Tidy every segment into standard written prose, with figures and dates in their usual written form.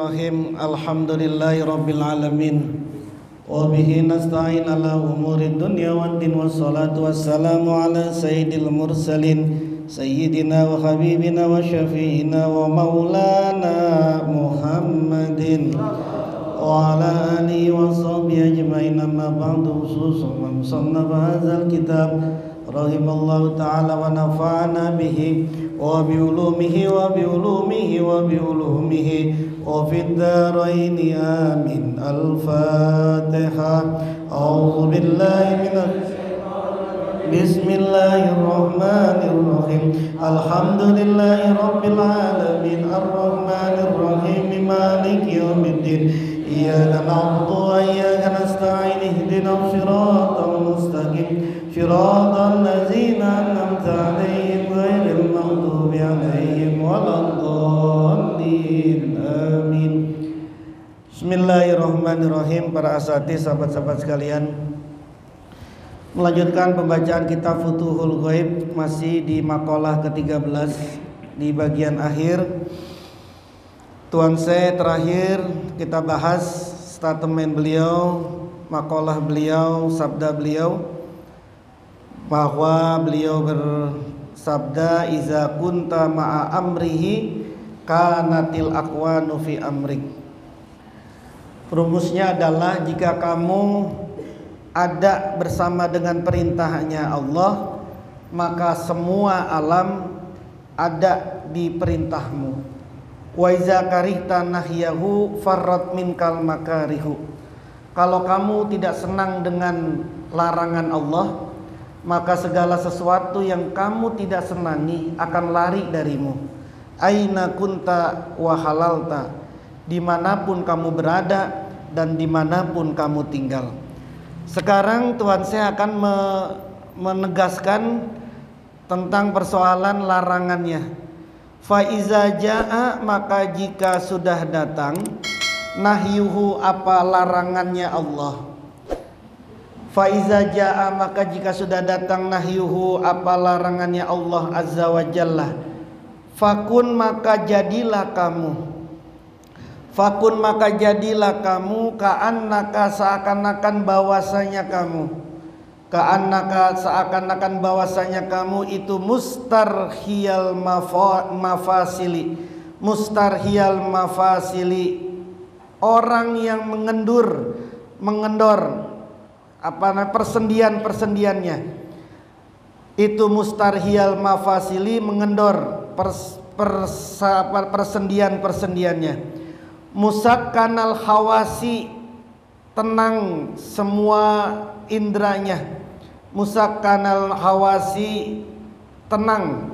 Bismillahirrahmanirrahim. Alhamdulillahi rabbil alamin. Wa bihi nasta'in ala umuri dunya waddin, wassalatu wassalamu ala sayyidil mursalin sayyidina wa habibina wa syafi'ina wa maulana Muhammadin wa ala alihi wa sahbihi ajma'in. Amma ba'du, khususan man sannafa hadzal kitab rahimallahu ta'ala wa nafa'ana bihi wa bi ulumihi wa bi ulumihi wa bi ulumihi wa fid dharaini amin. Al-Fatihah. A'udzu billahi minasy Bismillahirrahmanirrahim. Alhamdulillahi rabbil alamin. Ar-Rahmanir Rahim. Maliki yaumiddin. Iyyaka na'budu wa iyyaka nasta'in. Ihdinas siratal mustaqim. Siratal ladzina an'amta 'alaihim ghairil maghdubi 'alaihim waladdallin. Amin. Bismillahirrahmanirrahim. Para asatidz, sahabat-sahabat sekalian, melanjutkan pembacaan kitab Futuhul Ghaib, masih di maqalah ke-13 di bagian akhir. Tuan saya terakhir kita bahas statement beliau, maqalah beliau, sabda beliau, bahwa beliau bersabda, iza kunta ma'a amrihi kanatil aqwanu fi amrik. Rumusnya adalah jika kamu ada bersama dengan perintahnya Allah, maka semua alam ada di perintahmu. Wa iza karihta nahyahu farrat minkal makarihu. Kalau kamu tidak senang dengan larangan Allah, maka segala sesuatu yang kamu tidak senangi akan lari darimu. Aina kunta wa halalta, dimanapun kamu berada dan dimanapun kamu tinggal. Sekarang Tuhan saya akan menegaskan tentang persoalan larangannya. Fa iza jaa, maka jika sudah datang, nahyuhu, apa larangannya Allah. Fa iza jaa, maka jika sudah datang, nahyuhu, apa larangannya Allah azza wa jalla. Fakun, maka jadilah kamu. Fakun, maka jadilah kamu, ka'annaka, seakan-akan bahwasanya kamu, ka'annaka, seakan-akan bahwasanya kamu itu mustarhiyal mafasili, mustarhiyal mafasili, orang yang mengendor persendian-persendiannya. Itu mustarhiyal mafasili, mengendor persendian-persendiannya. Musakkanal hawasi, tenang semua indranya. Musakkanal hawasi, tenang,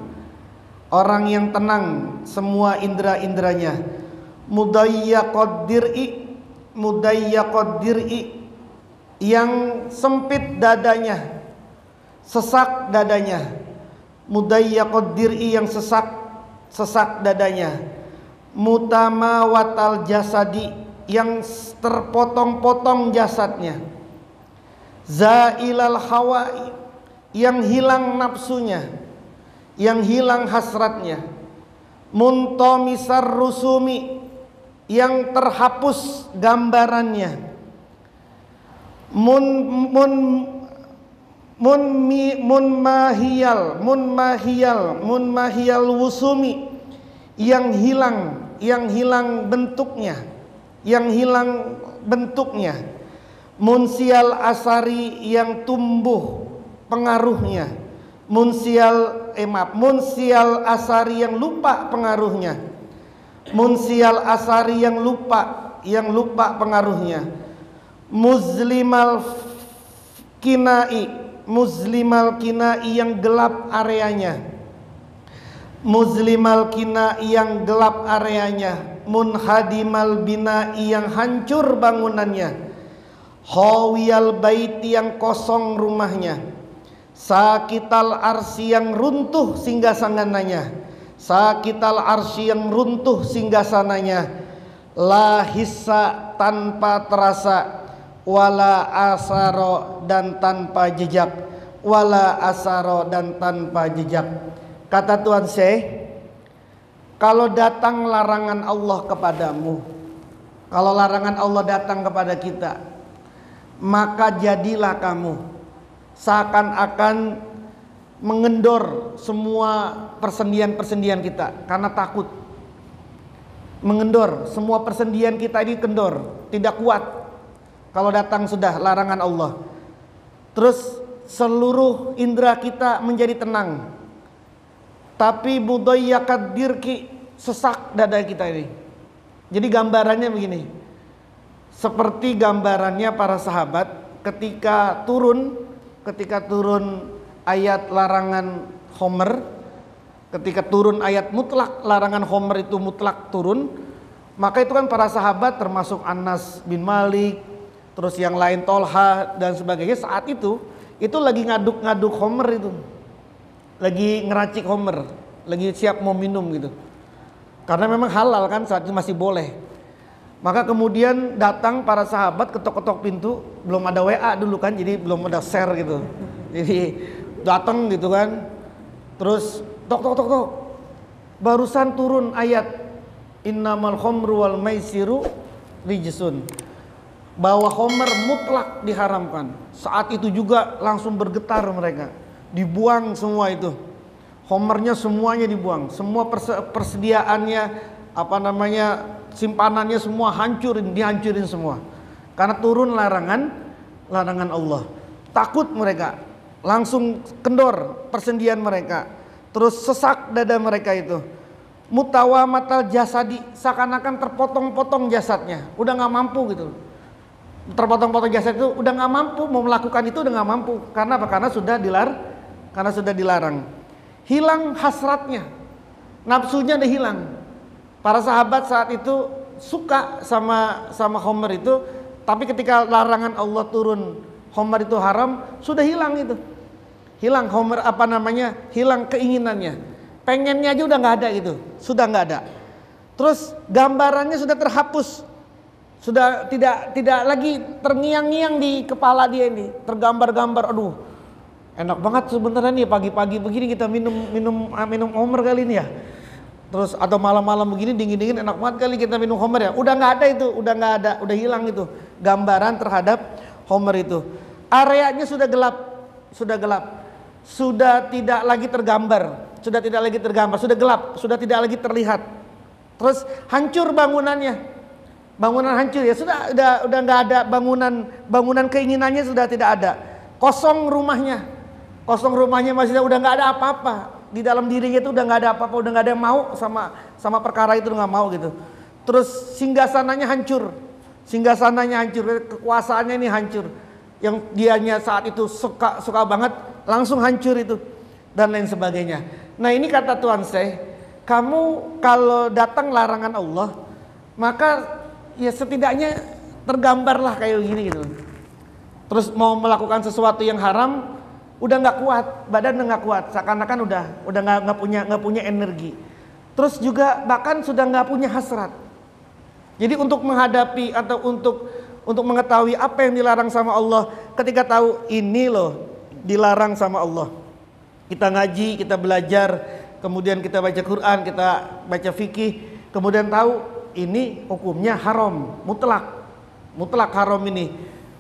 orang yang tenang semua indra-indranya. Mudayyaqad dir'i, yang sempit dadanya, sesak dadanya. Mudayyaqad dir'i, yang sesak dadanya. Mutamawatal jasadi, yang terpotong-potong jasadnya. Zailal hawa, yang hilang nafsunya, yang hilang hasratnya. Muntomisar rusumi, yang terhapus gambarannya. Munmahiyal wusumi, yang hilang bentuknya, yang hilang bentuknya. Munsial asari, yang tumbuh pengaruhnya. Munsial asari, yang lupa pengaruhnya. Munsial asari, yang lupa pengaruhnya. Muzlimal kinai, yang gelap areanya. Muzlimal kinai, yang gelap areanya. Munhadimal binai, yang hancur bangunannya. Hawiyal baiti, yang kosong rumahnya. Sakital arsy, yang runtuh singgasananya. Sakital arsy, yang runtuh singgasananya. La hissa, tanpa terasa. Wala asaro, dan tanpa jejak. Wala asaro, dan tanpa jejak. Kata Tuhan Syekh, kalau datang larangan Allah kepadamu, Kalau larangan Allah datang kepada kita, maka jadilah kamu seakan-akan mengendor semua persendian-persendian kita karena takut. Mengendor, semua persendian kita ini kendor, tidak kuat kalau datang sudah larangan Allah. Terus seluruh indera kita menjadi tenang. Tapi budayyakat dirki, sesak dada kita ini. Jadi gambarannya begini. Seperti gambarannya para sahabat ketika turun ayat larangan Homer, ketika turun ayat mutlak larangan Homer itu mutlak turun, maka itu kan para sahabat termasuk Anas bin Malik, terus yang lain Tolha dan sebagainya, saat itu lagi ngaduk-ngaduk Homer itu, lagi ngeracik Homer, lagi siap mau minum gitu, karena memang halal kan saat itu masih boleh. Maka kemudian datang para sahabat, ketok-ketok pintu, belum ada WA dulu kan, jadi belum ada share gitu, jadi datang gitu kan, terus tok tok tok tok, barusan turun ayat innamal khamru wal maisiru rijsun, bahwa Homer mutlak diharamkan. Saat itu juga langsung bergetar mereka, dibuang semua itu Homernya, semuanya dibuang, semua persediaannya simpanannya semua dihancurin semua karena turun larangan Allah. Takut mereka, langsung kendor persendian mereka, terus sesak dada mereka itu. Mutawamatal jasadi, seakan-akan terpotong-potong jasadnya, udah nggak mampu gitu. Terpotong-potong jasad itu udah nggak mampu, mau melakukan itu udah nggak mampu. Karena apa? Karena sudah dilarang. Hilang hasratnya, nafsunya udah hilang. Para sahabat saat itu suka sama Homer itu, tapi ketika larangan Allah turun, Homer itu haram, sudah hilang itu. Hilang Homer hilang keinginannya, pengennya aja udah nggak ada gitu, sudah nggak ada. Terus gambarannya sudah terhapus, sudah tidak lagi terngiang-ngiang di kepala dia ini, tergambar-gambar. Aduh, enak banget sebenarnya nih pagi-pagi begini kita minum Homer kali ini ya. Terus atau malam-malam begini dingin-dingin enak banget kali kita minum Homer ya. Udah nggak ada itu, udah hilang itu gambaran terhadap Homer itu. Areanya sudah gelap. Sudah tidak lagi tergambar, sudah gelap, sudah tidak lagi terlihat. Terus hancur bangunan hancur ya, udah nggak ada bangunan keinginannya sudah tidak ada. Kosong rumahnya masih udah nggak ada apa-apa di dalam dirinya, itu udah nggak ada apa-apa, udah nggak ada yang mau sama perkara itu, nggak mau gitu. Terus singgasananya hancur, kekuasaannya ini hancur, yang dianya saat itu suka banget langsung hancur itu dan lain sebagainya. Nah ini kata Tuhan saya, kamu kalau datang larangan Allah, maka ya setidaknya tergambarlah kayak gini gitu. Terus mau melakukan sesuatu yang haram, udah nggak kuat, badan udah nggak kuat, seakan-akan udah nggak punya energi. Terus juga bahkan sudah nggak punya hasrat. Jadi untuk menghadapi atau untuk mengetahui apa yang dilarang sama Allah, ketika tahu ini loh dilarang sama Allah, kita ngaji, kita belajar, kemudian kita baca Quran, kita baca fikih, kemudian tahu ini hukumnya haram, mutlak haram ini,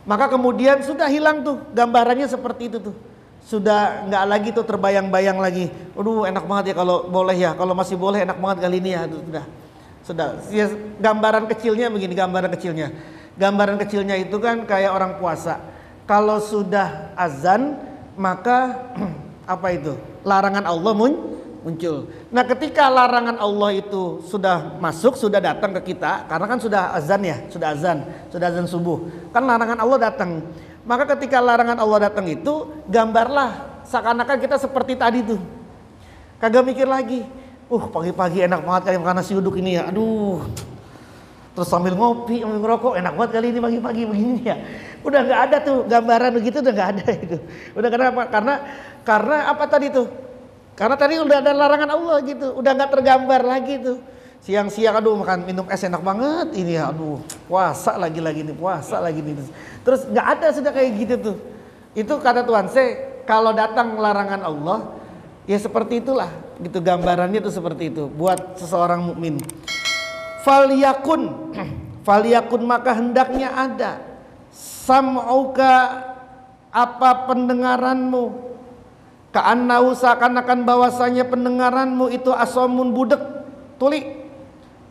maka kemudian sudah hilang tuh gambarannya seperti itu tuh, sudah nggak lagi tuh terbayang-bayang lagi. Aduh enak banget ya kalau boleh ya, kalau masih boleh enak banget kali ini ya. Sudah ya, gambaran kecilnya begini, gambaran kecilnya itu kan kayak orang puasa, kalau sudah azan maka apa itu? Larangan Allah muncul. Nah, ketika larangan Allah itu sudah masuk, sudah datang ke kita, karena kan sudah azan ya, sudah azan subuh. Kan larangan Allah datang. Maka ketika larangan Allah datang itu, gambarlah seakan-akan kita seperti tadi tuh. Kagak mikir lagi. Pagi-pagi enak banget kali makan nasi uduk ini ya. Aduh. Terus sambil ngopi, sambil ngerokok, enak banget kali ini pagi-pagi begini ya. Udah nggak ada tuh gambaran begitu, udah nggak ada itu. Udah kenapa? Karena apa tadi tuh? Karena tadi udah ada larangan Allah gitu, udah nggak tergambar lagi tuh. Siang-siang aduh minum es enak banget ini ya, aduh puasa lagi nih. Terus nggak ada sudah kayak gitu tuh. Itu kata Tuhan saya, kalau datang larangan Allah, ya seperti itulah gitu, gambarannya tuh seperti itu buat seseorang mukmin. Faliyakun maka hendaknya ada sam'uka apa pendengaranmu, ka'annahu seakan-akan bahwasanya pendengaranmu itu asomun budek, tuli,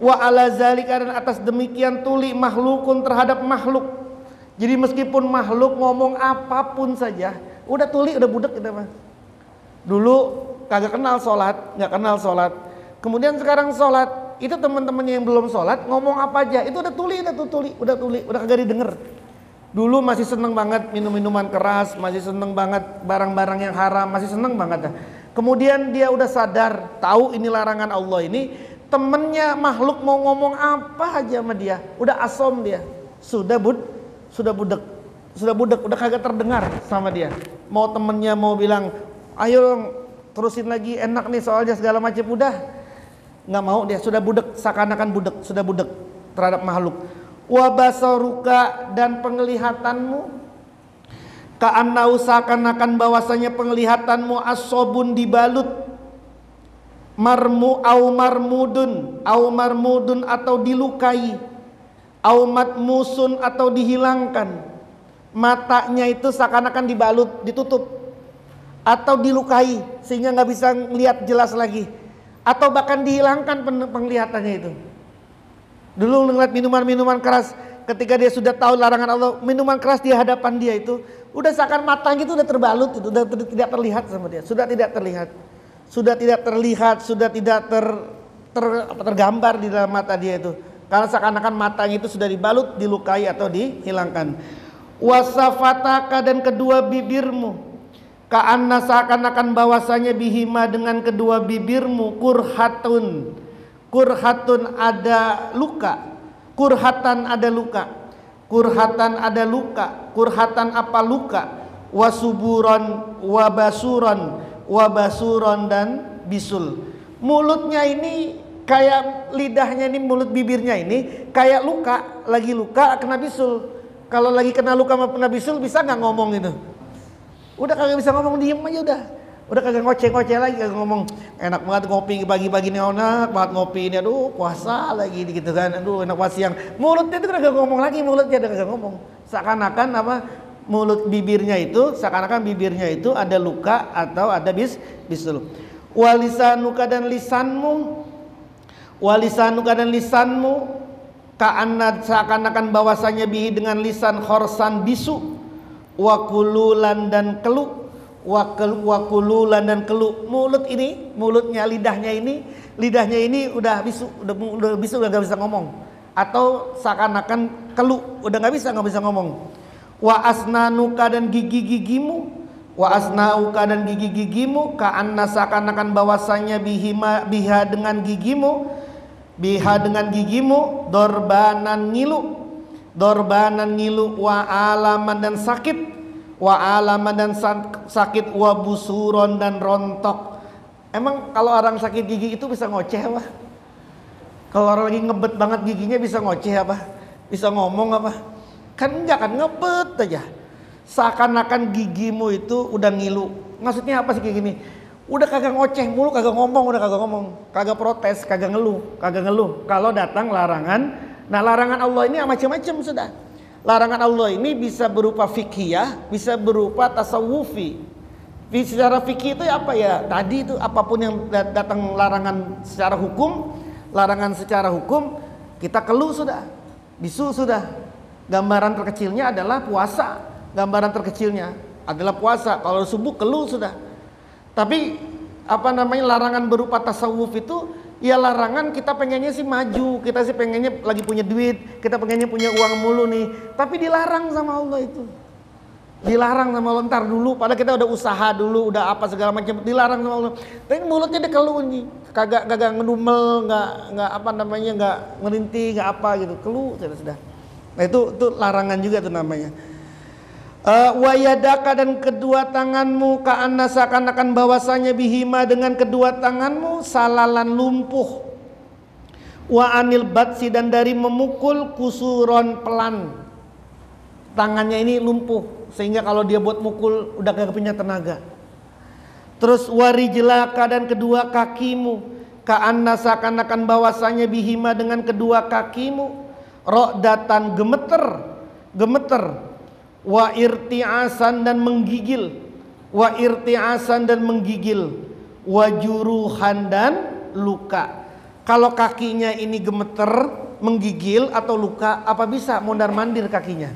wa ala zalika dan atas demikian tuli makhlukun terhadap makhluk. Jadi meskipun makhluk ngomong apapun saja udah tuli, udah budek gitu mah. Dulu kagak kenal sholat, nggak kenal sholat, kemudian sekarang sholat, itu teman-temannya yang belum sholat ngomong apa aja itu udah tuli, udah kagak didengar. Dulu masih seneng banget minum-minuman keras, masih seneng banget barang-barang yang haram, masih seneng banget. Kemudian dia udah sadar, tahu ini larangan Allah ini, temennya makhluk mau ngomong apa aja sama dia, udah asom dia, sudah budek, udah kagak terdengar sama dia. Mau temennya mau bilang, ayo terusin lagi, enak nih soalnya segala macam, udah nggak mau dia, sudah budek, seakan-akan budek, sudah budek terhadap makhluk. Wa basaruka dan penglihatanmu, ka'annau seakan-akan bahwasanya penglihatanmu asobun dibalut, marmudun atau dilukai, au matmusun atau dihilangkan. Matanya itu seakan-akan dibalut, ditutup atau dilukai sehingga nggak bisa melihat jelas lagi, atau bahkan dihilangkan penglihatannya itu. Dulu ngeliat minuman-minuman keras, ketika dia sudah tahu larangan Allah, minuman keras di hadapan dia itu udah seakan matanya itu udah terbalut, itu udah tidak terlihat sama dia, sudah tidak tergambar di dalam mata dia itu, karena seakan-akan matanya itu sudah dibalut, dilukai atau dihilangkan. Wasafataka dan kedua bibirmu, ka'anna seakan-akan bahwasanya bihima dengan kedua bibirmu, kurhatun ada luka, kurhatan ada luka, kurhatan apa luka, wasuburon wabasuron dan bisul. Mulutnya ini kayak lidahnya ini, mulut bibirnya ini kayak luka, lagi luka kena bisul. Kalau lagi kena luka kena bisul bisa nggak ngomong itu? Udah kagak bisa ngomong, diem aja udah kagak ngoceh-ngoceh lagi, kagak ngomong. Enak banget ngopi pagi-pagi nih, enak banget ngopi ini, aduh puasa lagi gitu kan, aduh enak banget siang. Mulutnya itu kagak ngomong lagi, mulutnya udah kagak ngomong. Seakan-akan apa, mulut bibirnya itu seakan-akan bibirnya itu ada luka atau ada bisul. Walisanuka dan lisanmu, ka'anna seakan-akan bahwasanya bihi dengan lisan khorsan bisu, wakululan dan keluk, wakululan dan keluk. Mulutnya lidahnya ini udah bisu, udah nggak bisa ngomong, atau seakan-akan keluk, udah nggak bisa ngomong. Wa asnanuka dan gigi-gigimu, ka'anna seakan-akan bahwasanya biha dengan gigimu, dorbanan ngilu, wa alaman dan sakit, wa busuron dan rontok. Emang kalau orang sakit gigi itu bisa ngoceh apa? Kalau orang lagi ngebet banget giginya bisa ngoceh apa? Bisa ngomong apa? Kan enggak, kan ngebet aja. Seakan-akan gigimu itu udah ngilu. Maksudnya apa sih kayak gini? Udah kagak ngoceh mulu, kagak ngomong, kagak protes, kagak ngeluh. Kalau datang larangan, nah larangan Allah ini macam-macam sudah. Larangan Allah ini bisa berupa fikhiyah, bisa berupa tasawufi. Secara fikih itu apa ya? Tadi itu apapun yang datang larangan secara hukum, kita keluh sudah, bisu sudah. Gambaran terkecilnya adalah puasa. Kalau subuh keluh sudah. Tapi larangan berupa tasawuf itu ya larangan kita pengennya sih maju, kita sih pengennya lagi punya duit, kita pengennya punya uang mulu nih, tapi dilarang sama Allah itu. Dilarang sama Allah, ntar dulu, padahal kita udah usaha dulu, udah apa segala macam, dilarang sama Allah. Tapi mulutnya dia keluh nih, kagak ngedumel, nggak merintih, nggak apa gitu, keluh sudah. Nah itu larangan juga tuh namanya. Wayadaka dan kedua tanganmu, ka'anna seakan-akan bahwasanya bihima dengan kedua tanganmu, salalan lumpuh, wa anil batsi dan dari memukul, kusuron pelan. Tangannya ini lumpuh sehingga kalau dia buat mukul udah gak punya tenaga. Terus warijlaka dan kedua kakimu, ka'anna seakan-akan bahwasanya bihima dengan kedua kakimu, Ra'datan gemeter, wa irti'asan dan menggigil, wa juruhan dan luka. Kalau kakinya ini gemeter, menggigil atau luka, apa bisa mondar-mandir kakinya?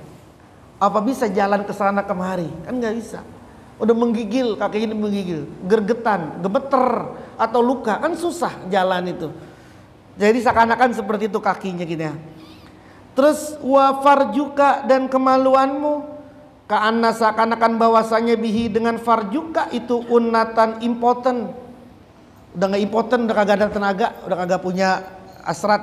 Apa bisa jalan ke sana kemari? Kan nggak bisa. Udah menggigil, kakinya menggigil, gergetan, gemeter atau luka, kan susah jalan itu. Jadi seakan-akan seperti itu kakinya gitu ya. Terus wa farjuka dan kemaluanmu, ka'anna seakan-akan bahwasanya bihi dengan farjuka itu unnatan impoten. Udah nggak impoten, udah kagak ada tenaga, udah kagak punya hasrat.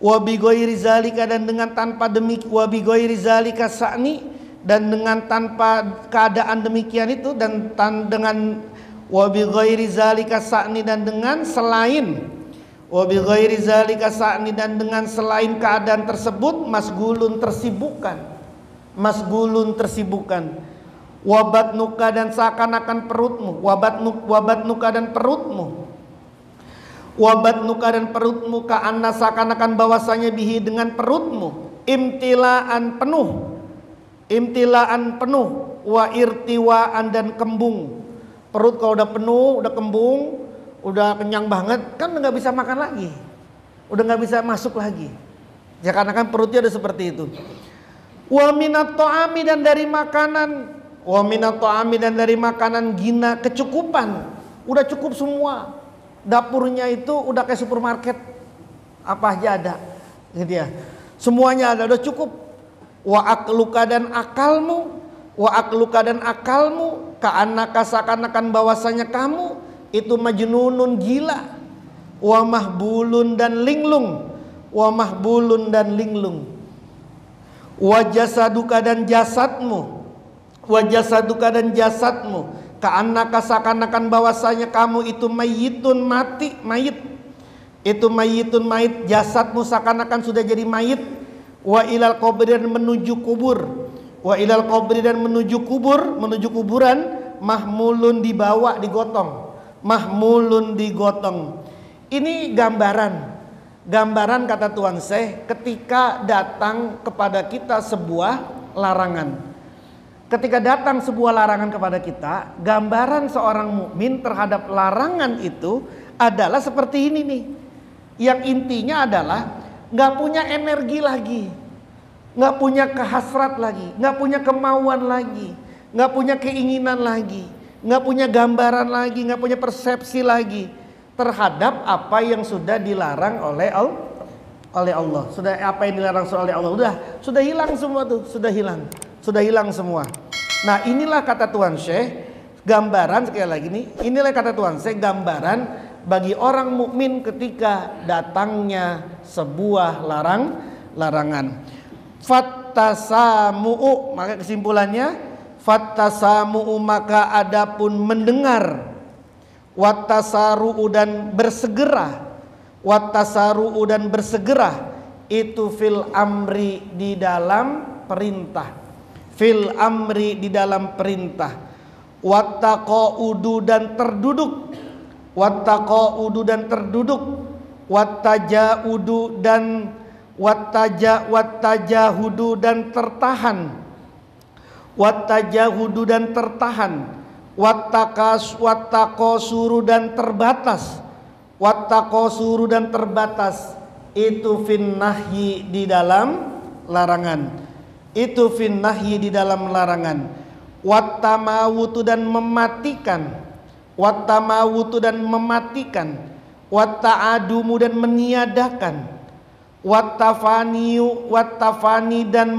Wa bi ghairi zalika dan dengan tanpa wa bi ghairi zalika sa'ni, dan dengan tanpa keadaan demikian itu, dan dengan wa bi ghairi zalika sa'ni dan dengan selain wa bi ghairi zalika sa'ni dan dengan selain keadaan tersebut masgulun tersibukkan wabatnuka dan seakan-akan perutmu, wabatnuka dan perutmu ka'anna seakan-akan bahwasanya bihi dengan perutmu imtilaan penuh wa irtiwaan dan kembung. Perut kalau udah penuh, udah kembung, udah kenyang banget, kan nggak bisa makan lagi, udah nggak bisa masuk lagi. Ya karena kan perutnya udah seperti itu. Wa minat ta'ami dan dari makanan, gina kecukupan, udah cukup semua. Dapurnya itu udah kayak supermarket, apa aja ada, gitu ya. Semuanya ada, udah cukup. Wa akluka dan akalmu, ka'annaka seakan-akan bahwasanya kamu itu majnunun gila, wa mahbulun dan linglung, wa jasaduka dan jasadmu, ka'annaka seakan-akan bahwasanya kamu itu mayit, jasadmu seakan-akan sudah jadi mayit, wa ilal qabri dan menuju kuburan, mahmulun dibawa, digotong. Ini gambaran kata Tuan Syekh ketika datang kepada kita sebuah larangan. Ketika datang sebuah larangan kepada kita, gambaran seorang mukmin terhadap larangan itu adalah seperti ini nih. Yang intinya adalah nggak punya energi lagi, nggak punya kehasrat lagi, nggak punya kemauan lagi, nggak punya keinginan lagi, nggak punya gambaran lagi, nggak punya persepsi lagi terhadap apa yang sudah dilarang oleh Allah. Sudah apa yang dilarang oleh Allah, sudah hilang semua tuh, sudah hilang semua. Nah inilah kata Tuan Syekh, gambaran sekali lagi nih, inilah kata Tuan Syekh gambaran bagi orang mukmin ketika datangnya sebuah larangan. Fattasamu'u, maka kesimpulannya fattasamu'u maka adapun mendengar, wattasaru'u dan bersegera, itu fil amri di dalam perintah, wattaqa'udu dan terduduk, wattaja'udu dan wattajahudu dan tertahan, wattaqasuru dan terbatas, itu finnahyi di dalam larangan, wattamawutu dan mematikan, watta'adumu dan meniadakan, wattafani dan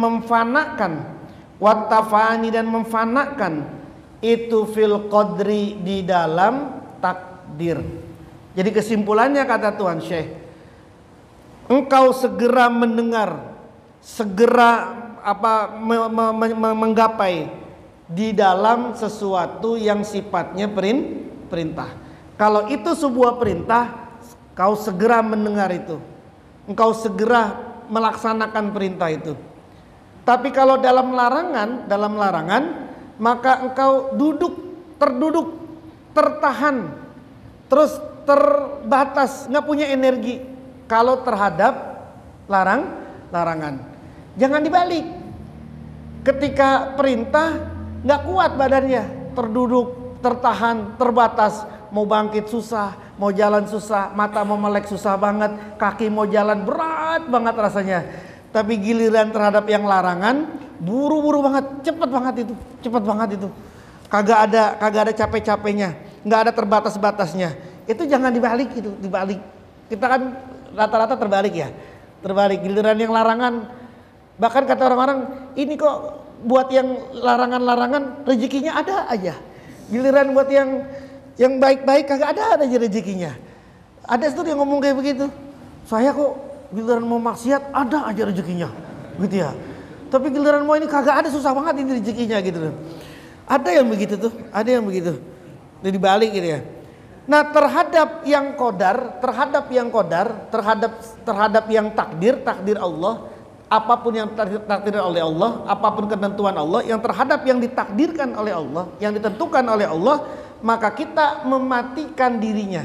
memfanakan, itu fil qadri di dalam takdir. Jadi kesimpulannya kata Tuan Syekh, engkau segera mendengar, segera menggapai di dalam sesuatu yang sifatnya perintah. Kalau itu sebuah perintah, kau segera mendengar itu, engkau segera melaksanakan perintah itu. Tapi kalau dalam larangan, maka engkau terduduk, tertahan, terus terbatas, nggak punya energi kalau terhadap larangan. Jangan dibalik. Ketika perintah nggak kuat badannya, terduduk, tertahan, terbatas, mau bangkit susah, mau jalan susah, mata mau melek susah banget, kaki mau jalan berat banget rasanya. Tapi giliran terhadap yang larangan, buru-buru banget, cepet banget itu. Kagak ada capek-capeknya, nggak ada terbatas-batasnya. Itu jangan dibalik itu, dibalik. Kita kan rata-rata terbalik ya. Terbalik, giliran yang larangan. Bahkan kata orang-orang, ini kok buat yang larangan-larangan rezekinya ada aja. Giliran buat yang baik-baik kagak ada aja rezekinya. Ada tuh yang ngomong kayak begitu. Saya kok giliran mau maksiat ada aja rezekinya, gitu ya. Tapi giliran mau ini kagak ada, susah banget ini rezekinya gitu loh. Ada yang begitu tuh, ada yang begitu. Jadi balik gitu ya. Nah, terhadap yang qadar, terhadap yang takdir Allah, apapun yang takdir oleh Allah, apapun ketentuan Allah, yang terhadap yang ditakdirkan oleh Allah, yang ditentukan oleh Allah, maka kita mematikan dirinya,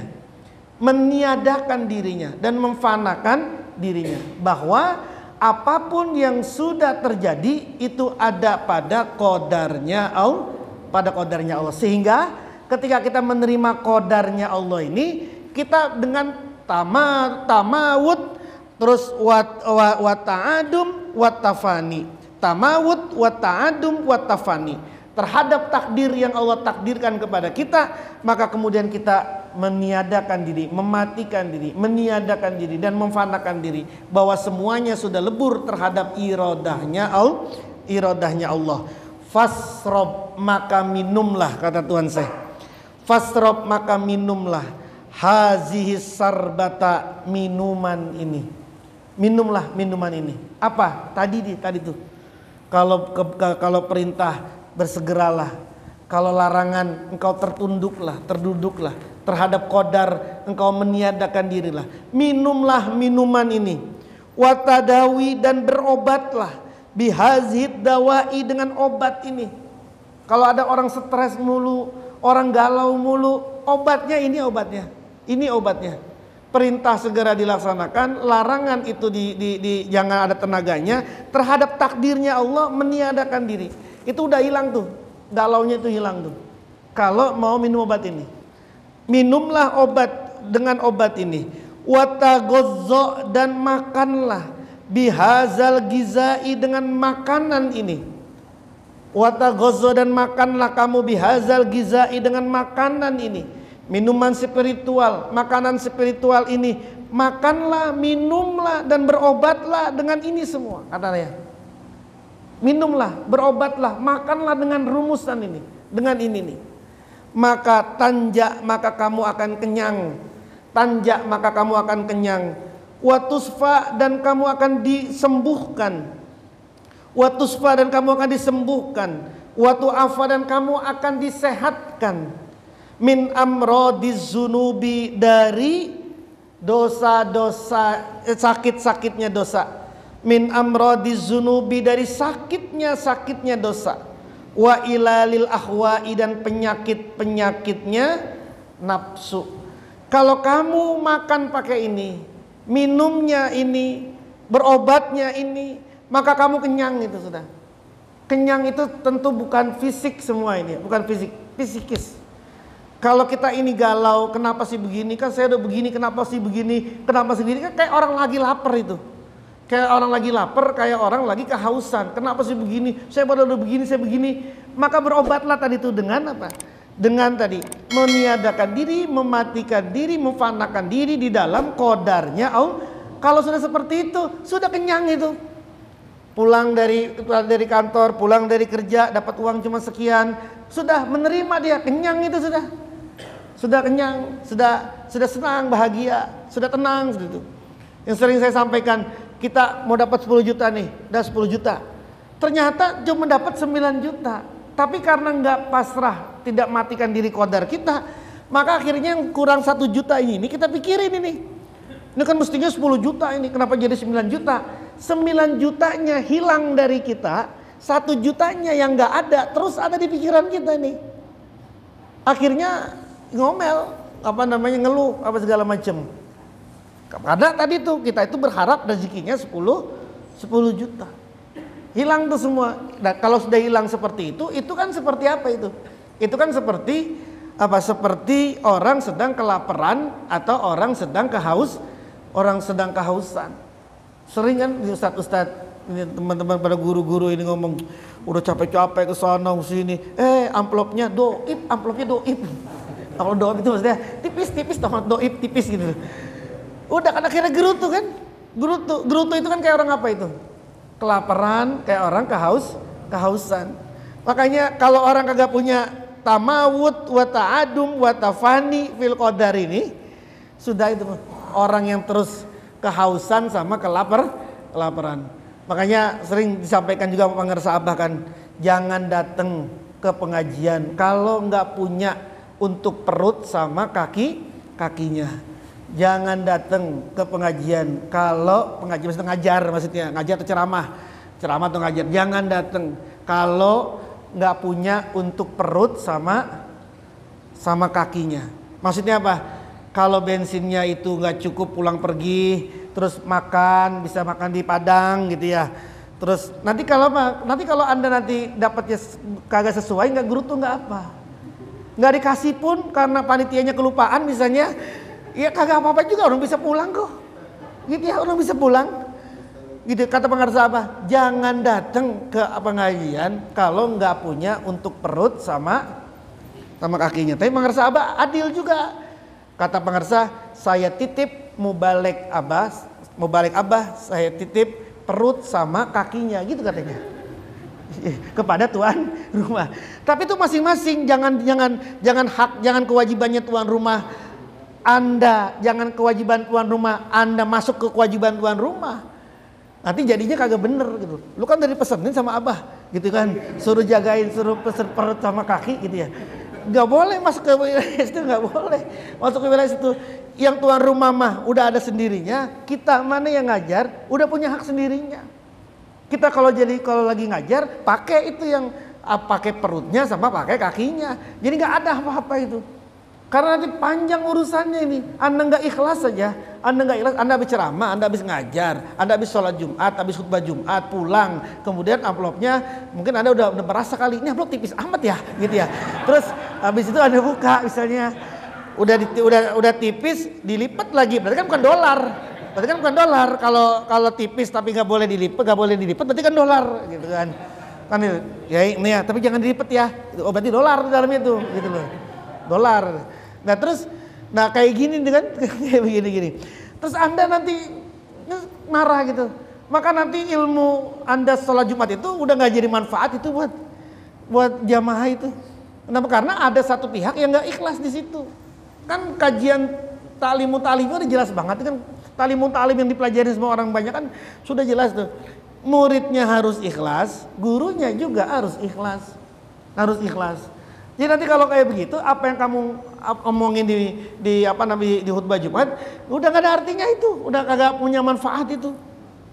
meniadakan dirinya dan memfanakan dirinya, bahwa apapun yang sudah terjadi itu ada pada qadarnya Allah, sehingga ketika kita menerima qadarnya Allah ini, kita dengan tamawud, terus wa ta'adum wa tafani, tamawud wa ta'adum wa tafani, terhadap takdir yang Allah takdirkan kepada kita, maka kemudian kita meniadakan diri, mematikan diri, meniadakan diri dan memfanakan diri, bahwa semuanya sudah lebur terhadap iradahnya Allah. Fasrob, maka minumlah, kata Tuhan saya. Fasrob, maka minumlah hazihi sarbata, minuman ini. Minumlah minuman ini. Apa? Tadi tuh. Kalau perintah bersegeralah. Kalau larangan engkau terduduklah. Terhadap qadar engkau meniadakan dirilah. Minumlah minuman ini. Watadawi, dan berobatlah. Bihazid dawai, dengan obat ini. Kalau ada orang stres mulu, orang galau mulu, obatnya ini obatnya. Ini obatnya. Perintah segera dilaksanakan, larangan itu jangan ada tenaganya. Terhadap takdirnya Allah, meniadakan diri. Itu udah hilang tuh. Galaunya itu hilang tuh. Kalau mau minum obat ini. Minumlah obat dengan obat ini. Watagozzo, dan makanlah. Bihazal gizai, dengan makanan ini. Watagozzo, dan makanlah kamu bihazal gizai, dengan makanan ini. Minuman spiritual, makanan spiritual ini. Makanlah, minumlah, dan berobatlah dengan ini semua, katanya. Minumlah, berobatlah, makanlah dengan rumusan ini, dengan ini nih. Maka tanjak, maka kamu akan kenyang. Tanjak, maka kamu akan kenyang. Watusfa, dan kamu akan disembuhkan. Watusfa, dan kamu akan disembuhkan. Watu'afa, dan kamu akan disehatkan. Min amrodiz zunubi, dari dosa-dosa, sakit-sakitnya dosa. Min amrodiz zunubi, dari sakitnya dosa. Wa ilalil ahwa'i, dan penyakitnya nafsu. Kalau kamu makan pakai ini, minumnya ini, berobatnya ini, maka kamu kenyang itu sudah. Kenyang itu tentu bukan fisik semua ini, bukan fisik, psikis. Kalau kita ini galau, kenapa sih begini? Kan saya udah begini, kenapa sih begini? Kenapa sih begini? Kan kayak orang lagi lapar itu. Kayak orang lagi lapar, kayak orang lagi kehausan. Kenapa sih begini? Saya padahal udah begini, saya begini. Maka berobatlah tadi itu dengan apa? Dengan tadi meniadakan diri, mematikan diri, memfanakan diri di dalam qadarnya Allah. Kalau sudah seperti itu, sudah kenyang itu. Pulang dari kantor, pulang dari kerja, dapat uang cuma sekian, sudah menerima dia, kenyang itu sudah. Sudah kenyang, sudah senang, bahagia, sudah tenang gitu. Yang sering saya sampaikan, kita mau dapat 10 juta nih, udah 10 juta. Ternyata cuma dapat 9 juta. Tapi karena nggak pasrah, tidak matikan diri qadar kita, maka akhirnya yang kurang 1 juta ini kita pikirin ini. Ini kan mestinya 10 juta ini, kenapa jadi 9 juta? 9 jutanya hilang dari kita, 1 jutanya yang nggak ada, terus ada di pikiran kita nih. Akhirnya ngomel, segala macam. Karena tadi tuh kita itu berharap rezekinya 10 10 juta. Hilang tuh semua. Nah, kalau sudah hilang seperti itu kan seperti apa itu? Itu kan seperti apa? Seperti orang sedang kelaparan atau orang sedang kehausan. Sering kan ustadz ini teman-teman pada guru-guru ini ngomong udah capek-capek ke sana sini, amplopnya doib. Kalau doib itu maksudnya tipis toh, doib tipis gitu. Udah kan akhirnya gerutu kan? Gerutu itu kan kayak orang apa itu? Kelaparan, kayak orang kehausan. Makanya kalau orang kagak punya tamawud wa ta'adum wa tafani fil qadar ini, sudah itu orang yang terus kehausan sama kelaparan. Makanya sering disampaikan juga pengarsa Abah kan, jangan datang ke pengajian kalau nggak punya untuk perut sama kakinya. Jangan datang ke pengajian kalau pengajian maksudnya ngajar atau ceramah atau ngajar. Jangan datang kalau nggak punya untuk perut sama kakinya. Maksudnya apa? Kalau bensinnya itu nggak cukup pulang pergi, terus bisa makan di Padang gitu ya. Terus nanti kalau Anda nanti dapatnya kagak sesuai, nggak gerutu nggak apa. Nggak dikasih pun karena panitianya kelupaan misalnya, ya kagak apa-apa juga, orang bisa pulang kok. Gitu ya, orang bisa pulang. Gitu kata pengarsa apa? Jangan datang ke pengajian kalau nggak punya untuk perut sama kakinya. Tapi pengarsa Abah adil juga. Kata pengarsa, saya titip mubalek Abah, saya titip perut sama kakinya, gitu katanya. Kepada tuan rumah. Tapi itu masing-masing, jangan kewajibannya tuan rumah Anda, jangan kewajiban tuan rumah Anda masuk ke kewajiban tuan rumah. Nanti jadinya kagak bener gitu. Lu kan dari pesenin sama Abah gitu kan, suruh jagain, suruh pesen perut sama kaki gitu ya. Nggak boleh masuk ke wilayah itu, nggak boleh masuk ke wilayah itu. Yang tuan rumah mah udah ada sendirinya, kita mana yang ngajar udah punya hak sendirinya. Kita kalau lagi ngajar pakai itu yang pakai perutnya sama pakai kakinya, jadi nggak ada apa-apa itu. Karena nanti panjang urusannya ini. Anda nggak ikhlas saja, Anda habis ceramah, Anda habis ngajar, Anda habis sholat Jumat, habis khutbah Jumat, pulang, kemudian amplopnya mungkin Anda udah merasa kali ini amplop tipis amat ya, gitu ya. Terus habis itu Anda buka misalnya, udah tipis, dilipat lagi, berarti kan bukan dolar. Kalau tipis tapi nggak boleh dilipat, berarti kan dolar, gitu kan. Kan ya ini ya, tapi jangan dilipat ya. Oh berarti dolar di dalamnya itu, gitu loh. Dolar. Nah kayak gini kan, kayak begini. Terus Anda nanti marah gitu. Maka nanti ilmu Anda sholat Jumat itu udah nggak jadi manfaat itu buat jamaah itu. Kenapa? Karena ada satu pihak yang nggak ikhlas di situ. Kan kajian ta'lim udah jelas banget kan. Ta'lim yang dipelajari semua orang banyak kan sudah jelas tuh. Muridnya harus ikhlas, gurunya juga harus ikhlas. Jadi nanti kalau kayak begitu, apa yang kamu omongin di khutbah Jumat, udah gak ada artinya itu, udah kagak punya manfaat itu,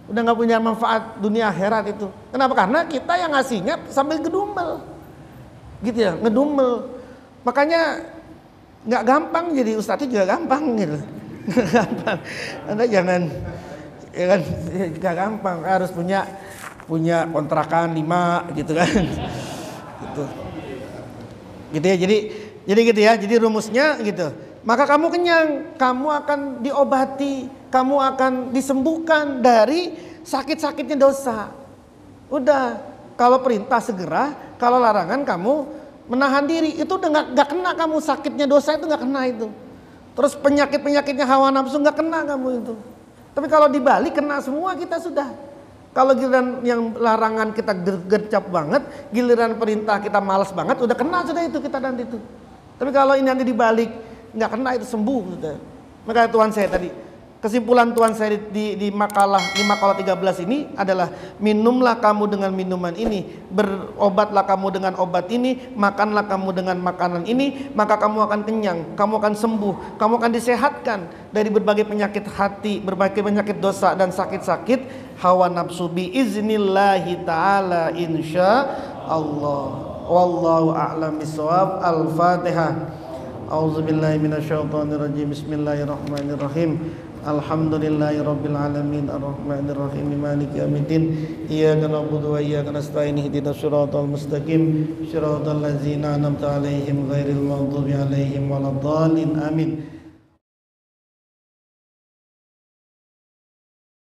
udah gak punya manfaat dunia akhirat itu. Kenapa? Karena kita yang ngasihnya sambil ngedumel, gitu ya, ngedumel. Makanya nggak gampang jadi ustadznya juga gampang gitu, gampang. Anda jangan, ya kan, nggak gampang, harus punya kontrakan 5 gitu kan, gitu. Gitu ya, jadi gitu ya, jadi rumusnya gitu. Maka kamu kenyang, kamu akan diobati, kamu akan disembuhkan dari sakit-sakitnya dosa. Udah, kalau perintah segera, kalau larangan kamu menahan diri, itu udah nggak kena kamu, sakitnya dosa itu nggak kena itu. Terus penyakitnya hawa nafsu nggak kena kamu itu. Tapi kalau dibalik kena semua kita sudah. Kalau giliran yang larangan kita gercap banget, giliran perintah kita malas banget, udah kena sudah itu kita nanti itu. Tapi kalau ini nanti dibalik, nggak kena itu sembuh. Sudah. Maka Tuhan saya tadi, kesimpulan Tuhan saya di makalah 13 ini adalah minumlah kamu dengan minuman ini, berobatlah kamu dengan obat ini, makanlah kamu dengan makanan ini, maka kamu akan kenyang, kamu akan sembuh, kamu akan disehatkan dari berbagai penyakit hati, berbagai penyakit dosa dan sakit-sakit hawa nafsu biiznillahi ta'ala insya Allah. Wallahu a'lam bishawab. Al-Fatihah. A'udzubillahi minasyaitonirrajim. Bismillahirrahmanirrahim. Alhamdulillahi rabbil alamin arrahmanir rahim maliki yaumiddin. Iyyaka na'budu wa iyyaka nasta'in ihdinas siratal mustaqim siratal ladzina an'amta 'alaihim ghairil maghdubi 'alaihim waladdallin. Amin.